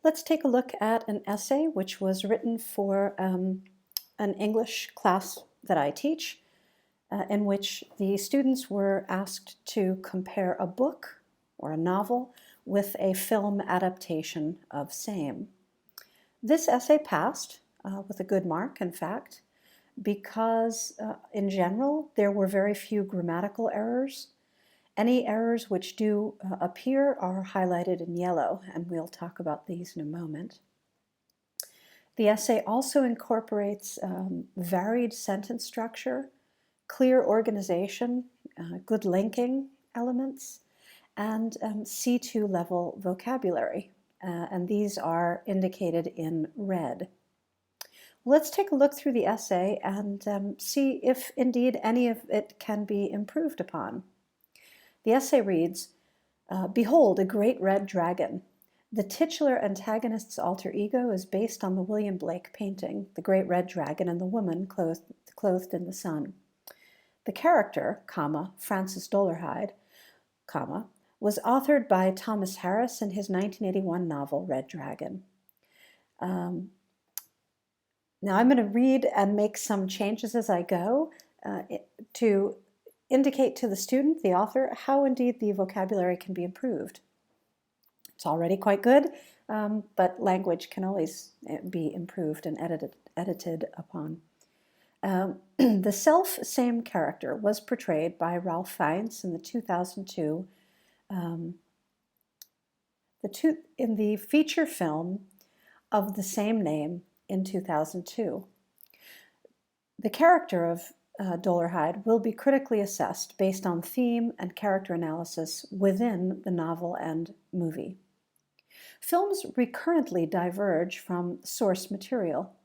Let's take a look at an essay which was written for an English class that I teach, in which the students were asked to compare a book or a novel with a film adaptation of same. This essay passed with a good mark, in fact, because in general there were very few grammatical errors. Any errors which do appear are highlighted in yellow, and we'll talk about these in a moment. The essay also incorporates varied sentence structure, clear organization, good linking elements, and C2 level vocabulary. And these are indicated in red. Let's take a look through the essay and see if indeed any of it can be improved upon. The essay reads, "Behold, a great red dragon. The titular antagonist's alter ego is based on the William Blake painting, The Great Red Dragon and the Woman Clothed in the Sun. The character, Francis Dolarhyde, was authored by Thomas Harris in his 1981 novel, Red Dragon." Now I'm going to read and make some changes as I go to indicate to the student, the author, how indeed the vocabulary can be improved. It's already quite good, but language can always be improved and edited upon. The self-same character was portrayed by Ralph Fiennes in the 2002 in the feature film of the same name in 2002. The character of Dolarhyde will be critically assessed based on theme and character analysis within the novel and movie. Films recurrently diverge from source material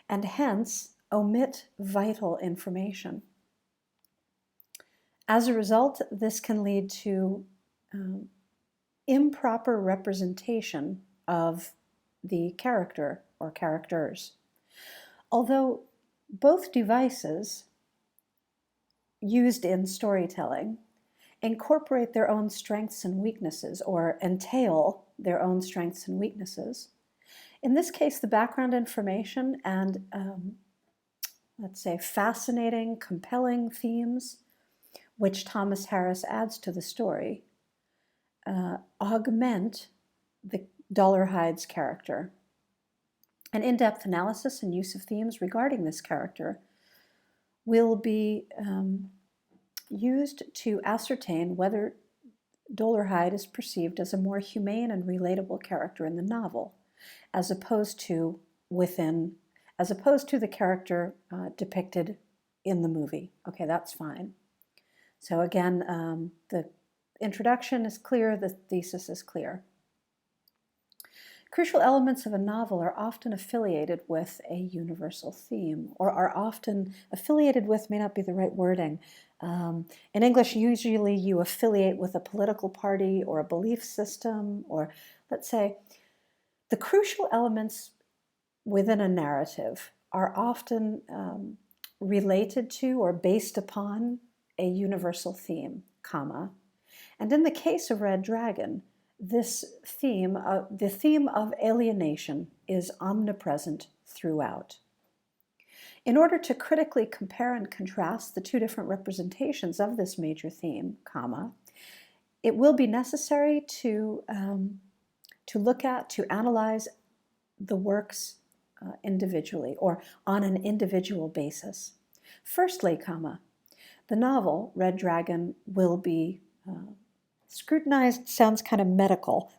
and hence omit vital information. As a result, this can lead to improper representation of the character or characters. Although both devices used in storytelling incorporate their own strengths and weaknesses, or entail their own strengths and weaknesses. In this case, the background information and, let's say, fascinating, compelling themes, which Thomas Harris adds to the story, augment the Dolarhyde's character. An in-depth analysis and use of themes regarding this character will be used to ascertain whether Dolarhyde is perceived as a more humane and relatable character in the novel, as opposed to the character depicted in the movie. Okay, that's fine. So again, the introduction is clear, the thesis is clear. Crucial elements of a novel are often affiliated with a universal theme, or are often affiliated with, may not be the right wording. In English, usually you affiliate with a political party or a belief system, or let's say the crucial elements within a narrative are often related to or based upon a universal theme, and in the case of Red Dragon, this theme, the theme of alienation, is omnipresent throughout. In order to critically compare and contrast the two different representations of this major theme, it will be necessary to analyze the works individually, or on an individual basis. Firstly, the novel Red Dragon will be scrutinized. Sounds kind of medical.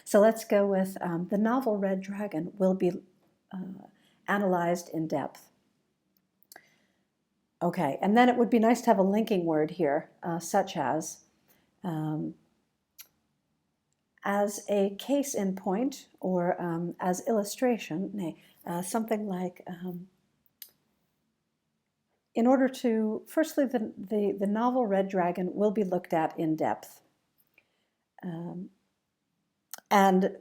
So let's go with the novel Red Dragon will be analyzed in depth. Okay, and then it would be nice to have a linking word here, such as a case in point, or as illustration, something like, in order to, firstly, the novel Red Dragon will be looked at in depth. And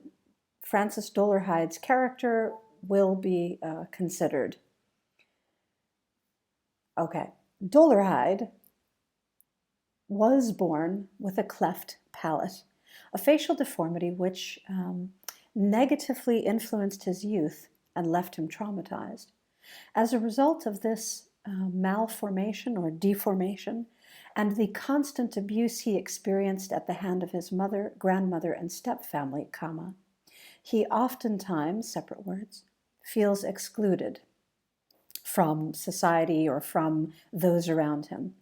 Francis Dolarhyde's character will be considered. Okay, Dolarhyde was born with a cleft palate, a facial deformity which negatively influenced his youth and left him traumatized. As a result of this malformation or deformation and the constant abuse he experienced at the hand of his mother, grandmother, and stepfamily, he oftentimes, separate words, feels excluded from society or from those around him.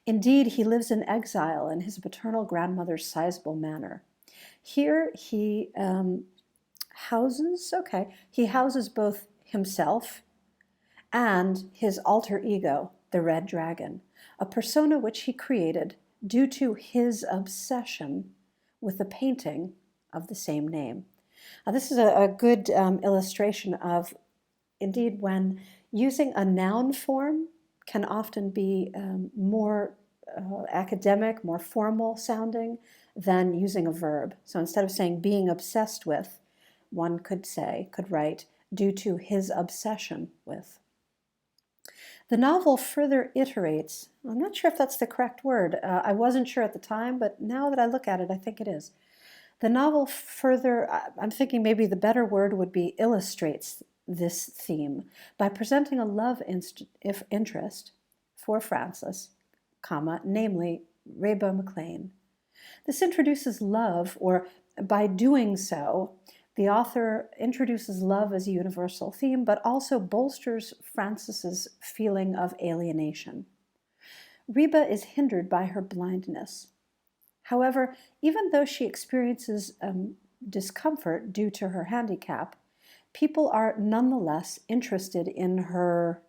Indeed, he lives in exile in his paternal grandmother's sizable manor. Here he houses both himself and his alter ego, the Red Dragon, a persona which he created due to his obsession with the painting of the same name. Now, this is a good illustration of, indeed, when using a noun form can often be more academic, more formal sounding than using a verb. So instead of saying being obsessed with, one could write, due to his obsession with. The novel further iterates, I'm not sure if that's the correct word, I wasn't sure at the time, but now that I look at it, I think it is. The novel further, I'm thinking maybe the better word would be illustrates this theme by presenting a love interest for Francis, namely Reba McLean. This introduces love, or by doing so, the author introduces love as a universal theme, but also bolsters Francis's feeling of alienation. Reba is hindered by her blindness. However, even though she experiences discomfort due to her handicap, people are nonetheless interested in her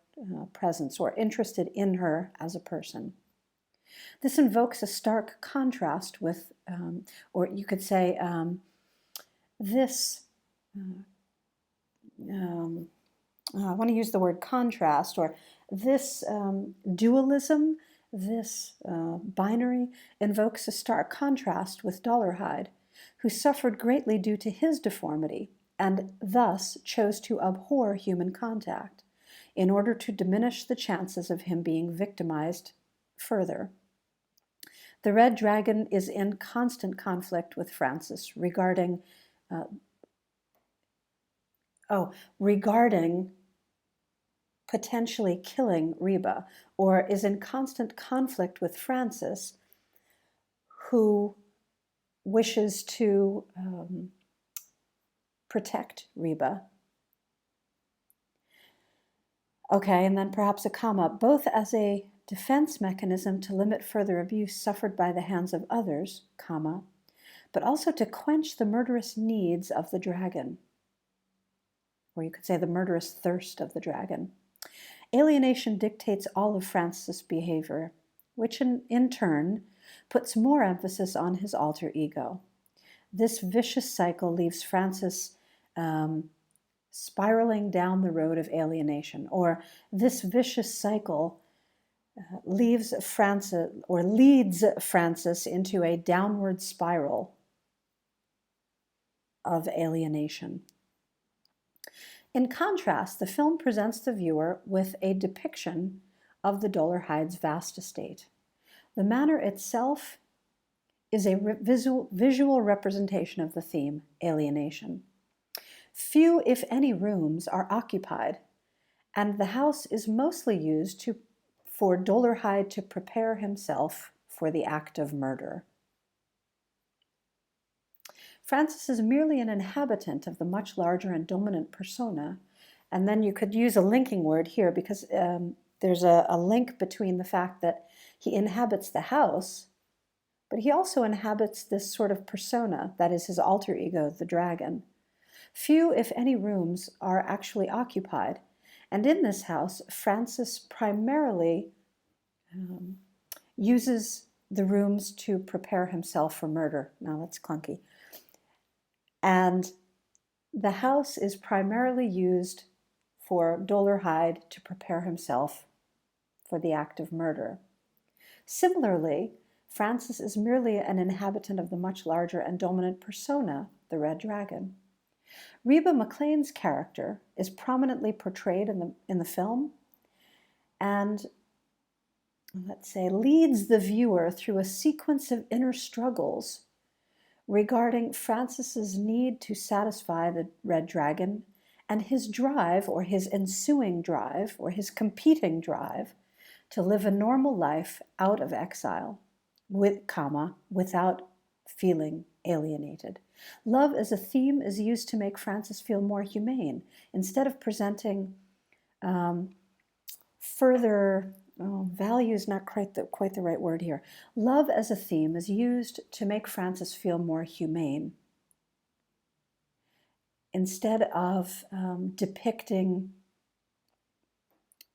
presence or interested in her as a person. This invokes a stark contrast with, or you could say, this, I want to use the word contrast, or this dualism, this binary, invokes a stark contrast with Dollarhide, who suffered greatly due to his deformity and thus chose to abhor human contact in order to diminish the chances of him being victimized further. The Red Dragon is in constant conflict with Francis regarding potentially killing Reba, or is in constant conflict with Francis, who wishes to protect Reba. Okay, and then perhaps a comma, both as a defense mechanism to limit further abuse suffered by the hands of others, but also to quench the murderous needs of the dragon, or you could say the murderous thirst of the dragon. Alienation dictates all of Francis' behavior, which in turn puts more emphasis on his alter ego. This vicious cycle leaves Francis spiraling down the road of alienation, or this vicious cycle leads Francis into a downward spiral of alienation. In contrast, the film presents the viewer with a depiction of the Dollarhide's vast estate. The manor itself is a visual representation of the theme, alienation. Few, if any, rooms are occupied, and the house is mostly used for Dollarhide to prepare himself for the act of murder. Francis is merely an inhabitant of the much larger and dominant persona, and then you could use a linking word here because there's a link between the fact that he inhabits the house, but he also inhabits this sort of persona that is his alter ego, the dragon. Few, if any, rooms are actually occupied, and in this house, Francis primarily uses the rooms to prepare himself for murder. Now that's clunky. And the house is primarily used for Dollarhide to prepare himself for the act of murder. Similarly, Francis is merely an inhabitant of the much larger and dominant persona, the Red Dragon. Reba McLean's character is prominently portrayed in the film and, let's say, leads the viewer through a sequence of inner struggles regarding Francis's need to satisfy the red dragon and his drive, or his ensuing drive, or his competing drive, to live a normal life out of exile, without feeling alienated. Love as a theme is used to make Francis feel more humane, instead of presenting further value is not quite the right word here. Love as a theme is used to make Francis feel more humane, instead of depicting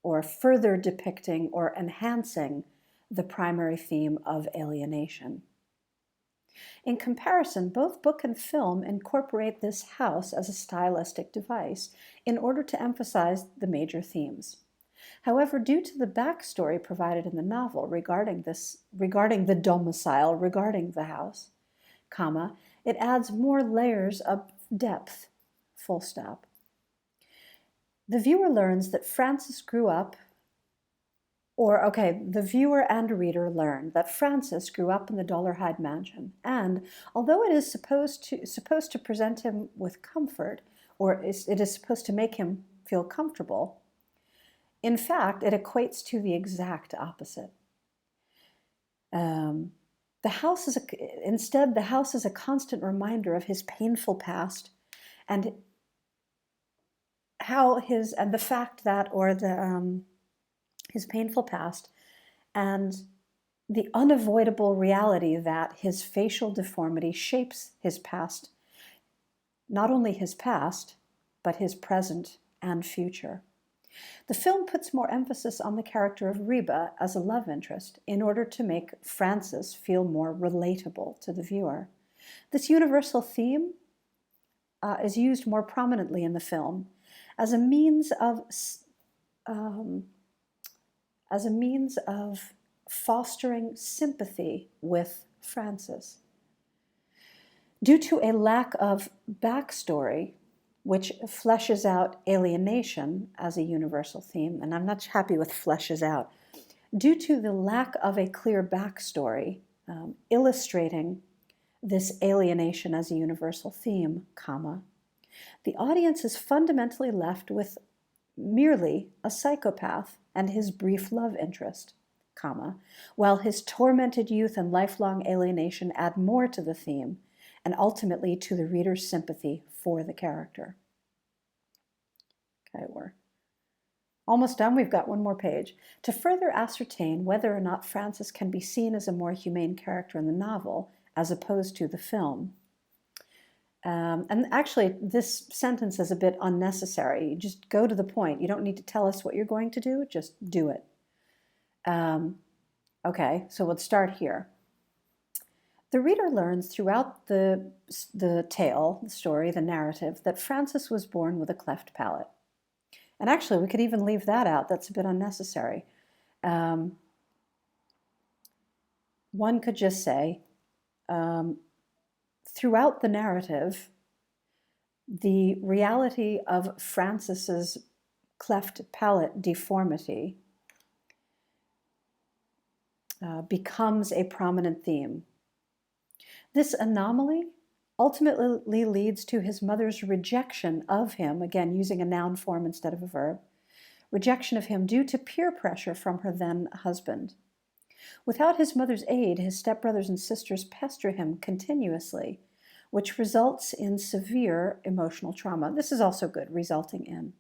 or further depicting or enhancing the primary theme of alienation. In comparison, both book and film incorporate this house as a stylistic device in order to emphasize the major themes. However, due to the backstory provided in the novel regarding the domicile, regarding the house, it adds more layers of depth, full stop. The viewer learns that Francis grew up, the viewer and reader learn that Francis grew up in the Dollarhyde mansion, and although it is supposed to present him with comfort, or it is supposed to make him feel comfortable, in fact, it equates to the exact opposite. The house is a constant reminder of his painful past, and his painful past, and the unavoidable reality that his facial deformity shapes his past, not only his past, but his present and future. The film puts more emphasis on the character of Reba as a love interest in order to make Francis feel more relatable to the viewer. This universal theme is used more prominently in the film as a means of fostering sympathy with Francis. Due to a lack of backstory, which fleshes out alienation as a universal theme, and I'm not happy with fleshes out, due to the lack of a clear backstory illustrating this alienation as a universal theme, the audience is fundamentally left with merely a psychopath and his brief love interest, while his tormented youth and lifelong alienation add more to the theme and ultimately to the reader's sympathy for the character. Okay, we're almost done. We've got one more page. To further ascertain whether or not Francis can be seen as a more humane character in the novel as opposed to the film. And actually, this sentence is a bit unnecessary. You just go to the point. You don't need to tell us what you're going to do. Just do it. Okay, so let's start here. The reader learns throughout the tale, the story, the narrative, that Francis was born with a cleft palate. And actually, we could even leave that out. That's a bit unnecessary. One could just say, throughout the narrative, the reality of Francis's cleft palate deformity becomes a prominent theme. This anomaly ultimately leads to his mother's rejection of him, again using a noun form instead of a verb, rejection of him due to peer pressure from her then husband. Without his mother's aid, his stepbrothers and sisters pester him continuously, which results in severe emotional trauma. This is also good, resulting in.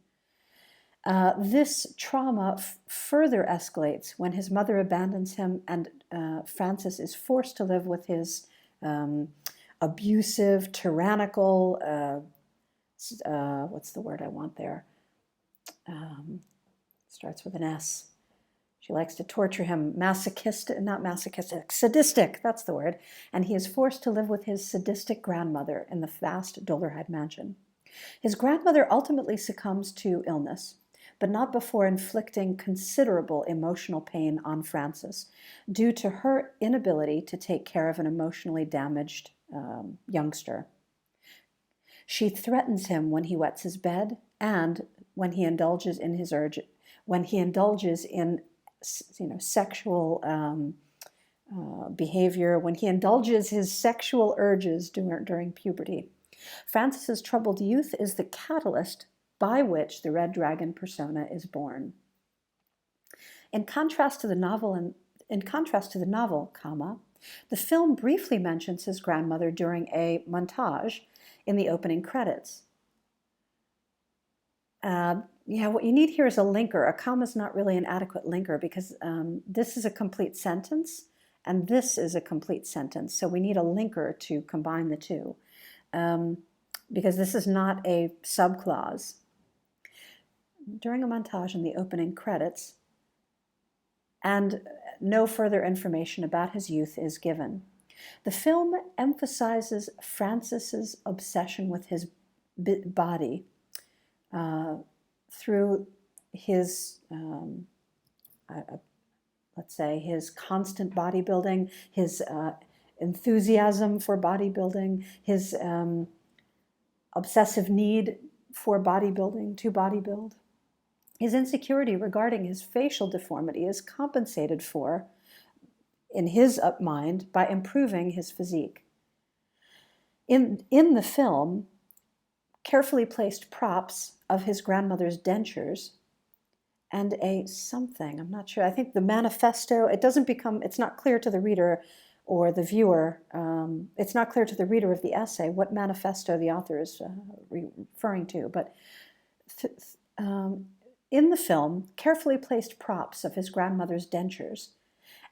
This trauma further escalates when his mother abandons him and Francis is forced to live with his abusive, tyrannical, what's the word I want there? Starts with an S. She likes to torture him, sadistic, that's the word. And he is forced to live with his sadistic grandmother in the vast Dollarhyde mansion. His grandmother ultimately succumbs to illness, but not before inflicting considerable emotional pain on Francis due to her inability to take care of an emotionally damaged youngster. She threatens him when he wets his bed and when he indulges in sexual behavior when he indulges his sexual urges during puberty. Francis's troubled youth is the catalyst by which the Red Dragon persona is born. In contrast to the novel, the film briefly mentions his grandmother during a montage in the opening credits. What you need here is a linker. A comma is not really an adequate linker because this is a complete sentence and this is a complete sentence. So we need a linker to combine the two because this is not a subclause. During a montage in the opening credits, and no further information about his youth is given. The film emphasizes Francis's obsession with his body through his, let's say, his constant bodybuilding, his enthusiasm for bodybuilding, his obsessive need for bodybuilding, to bodybuild. His insecurity regarding his facial deformity is compensated for, in his mind, by improving his physique. In the film, carefully placed props of his grandmother's dentures and I'm not sure, I think the manifesto, it's not clear to the reader or the viewer, it's not clear to the reader of the essay what manifesto the author is referring to, but in the film, carefully placed props of his grandmother's dentures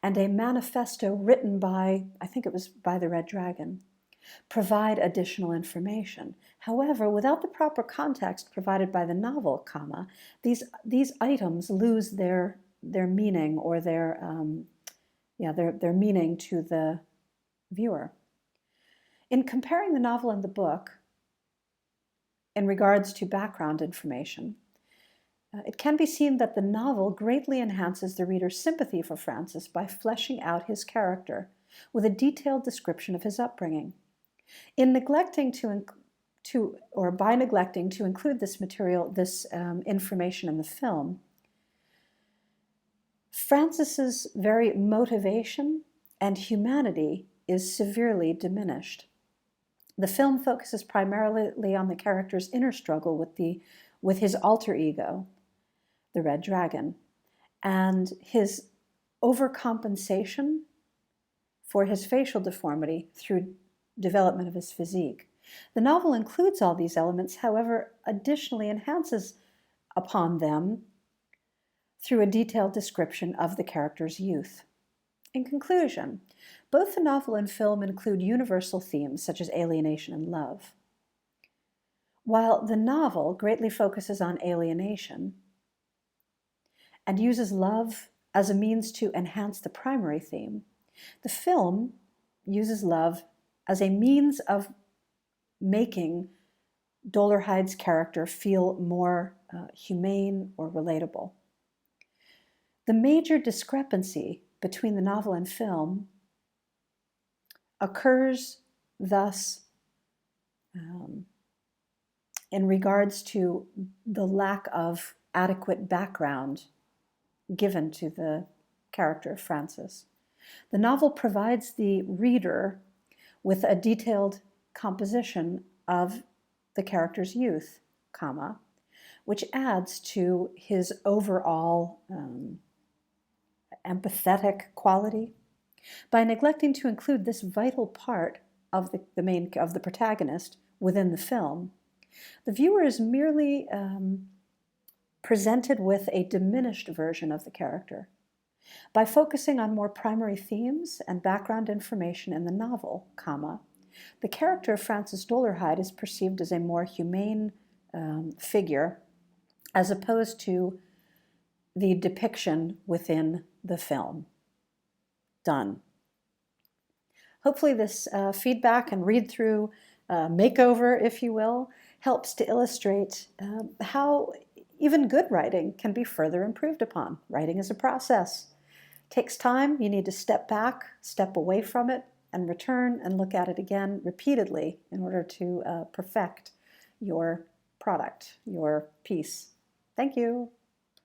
and a manifesto written by, I think it was by the Red Dragon, provide additional information. However, without the proper context provided by the novel, these items lose their meaning or their meaning to the viewer. In comparing the novel and the book in regards to background information, it can be seen that the novel greatly enhances the reader's sympathy for Francis by fleshing out his character with a detailed description of his upbringing. By neglecting to include this material, this information in the film, Francis's very motivation and humanity is severely diminished. The film focuses primarily on the character's inner struggle with his alter ego, the Red Dragon, and his overcompensation for his facial deformity through development of his physique. The novel includes all these elements, however, additionally enhances upon them through a detailed description of the character's youth. In conclusion, both the novel and film include universal themes such as alienation and love. While the novel greatly focuses on alienation and uses love as a means to enhance the primary theme, the film uses love as a means of making Dolarhyde's character feel more humane or relatable. The major discrepancy between the novel and film occurs thus in regards to the lack of adequate background given to the character of Francis. The novel provides the reader with a detailed composition of the character's youth, which adds to his overall empathetic quality. By neglecting to include this vital part of the protagonist within the film, the viewer is merely presented with a diminished version of the character. By focusing on more primary themes and background information in the novel, the character of Francis Dolarhyde is perceived as a more humane figure as opposed to the depiction within the film. Done. Hopefully this feedback and read-through makeover, if you will, helps to illustrate how even good writing can be further improved upon. Writing is a process. It takes time. You need to step back, step away from it, and return and look at it again repeatedly in order to perfect your product, your piece. Thank you.